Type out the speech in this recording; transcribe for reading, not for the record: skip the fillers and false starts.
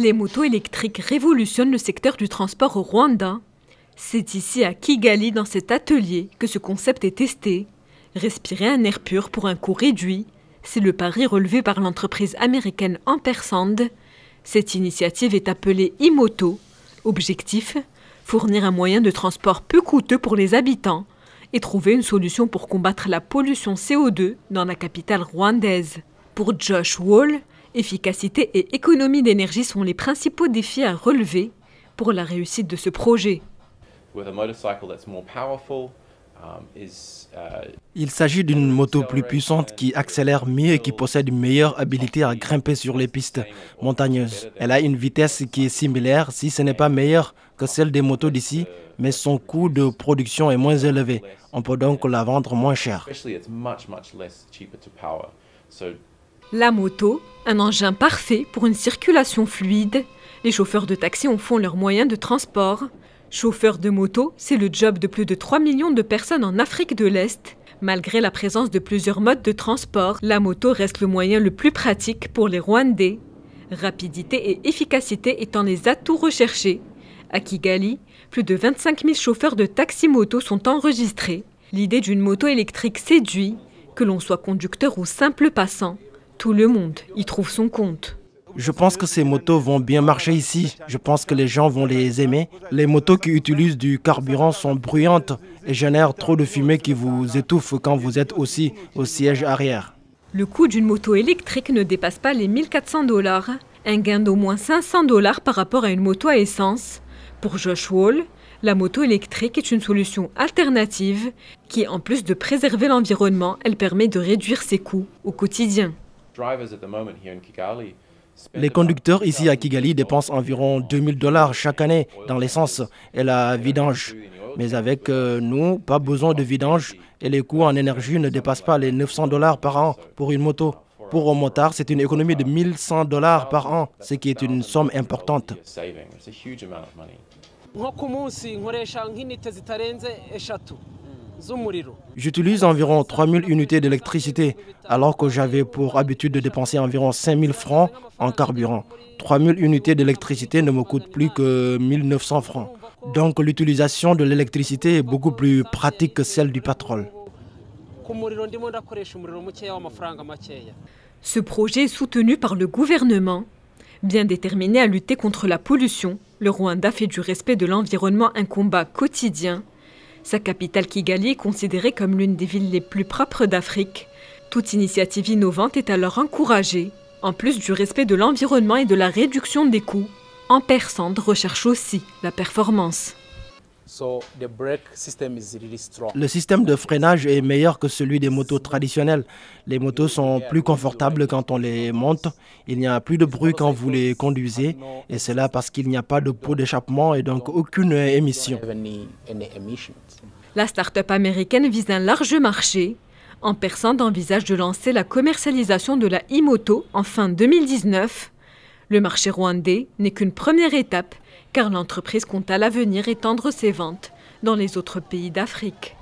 Les motos électriques révolutionnent le secteur du transport au Rwanda. C'est ici à Kigali, dans cet atelier, que ce concept est testé. Respirer un air pur pour un coût réduit, c'est le pari relevé par l'entreprise américaine Ampersand. Cette initiative est appelée e-moto. Objectif, fournir un moyen de transport peu coûteux pour les habitants et trouver une solution pour combattre la pollution CO2 dans la capitale rwandaise. Pour Josh Wall, efficacité et économie d'énergie sont les principaux défis à relever pour la réussite de ce projet. Il s'agit d'une moto plus puissante qui accélère mieux et qui possède une meilleure habilité à grimper sur les pistes montagneuses. Elle a une vitesse qui est similaire, si ce n'est pas meilleure que celle des motos d'ici, mais son coût de production est moins élevé. On peut donc la vendre moins cher. La moto, un engin parfait pour une circulation fluide. Les chauffeurs de taxi en font leur moyen de transport. Chauffeur de moto, c'est le job de plus de 3 millions de personnes en Afrique de l'Est. Malgré la présence de plusieurs modes de transport, la moto reste le moyen le plus pratique pour les Rwandais. Rapidité et efficacité étant les atouts recherchés. À Kigali, plus de 25 000 chauffeurs de taxi-moto sont enregistrés. L'idée d'une moto électrique séduit, que l'on soit conducteur ou simple passant. Tout le monde y trouve son compte. Je pense que ces motos vont bien marcher ici. Je pense que les gens vont les aimer. Les motos qui utilisent du carburant sont bruyantes et génèrent trop de fumée qui vous étouffe quand vous êtes aussi au siège arrière. Le coût d'une moto électrique ne dépasse pas les 1 400 $, un gain d'au moins 500 $ par rapport à une moto à essence. Pour Josh Wall, la moto électrique est une solution alternative qui, en plus de préserver l'environnement, elle permet de réduire ses coûts au quotidien. Les conducteurs ici à Kigali dépensent environ 2 000 $ chaque année dans l'essence et la vidange. Mais avec nous, pas besoin de vidange et les coûts en énergie ne dépassent pas les 900 $ par an pour une moto. Pour un motard, c'est une économie de 1 100 $ par an, ce qui est une somme importante. J'utilise environ 3000 unités d'électricité, alors que j'avais pour habitude de dépenser environ 5000 francs en carburant. 3000 unités d'électricité ne me coûtent plus que 1900 francs. Donc l'utilisation de l'électricité est beaucoup plus pratique que celle du pétrole. Ce projet est soutenu par le gouvernement. Bien déterminé à lutter contre la pollution, le Rwanda fait du respect de l'environnement un combat quotidien. Sa capitale Kigali est considérée comme l'une des villes les plus propres d'Afrique. Toute initiative innovante est alors encouragée. En plus du respect de l'environnement et de la réduction des coûts, Ampersand recherche aussi la performance. Le système de freinage est meilleur que celui des motos traditionnelles. Les motos sont plus confortables quand on les monte. Il n'y a plus de bruit quand vous les conduisez. Et c'est là parce qu'il n'y a pas de pot d'échappement et donc aucune émission. La start-up américaine vise un large marché. Ampersand envisage de lancer la commercialisation de la e-moto en fin 2019. Le marché rwandais n'est qu'une première étape, car l'entreprise compte à l'avenir étendre ses ventes dans les autres pays d'Afrique.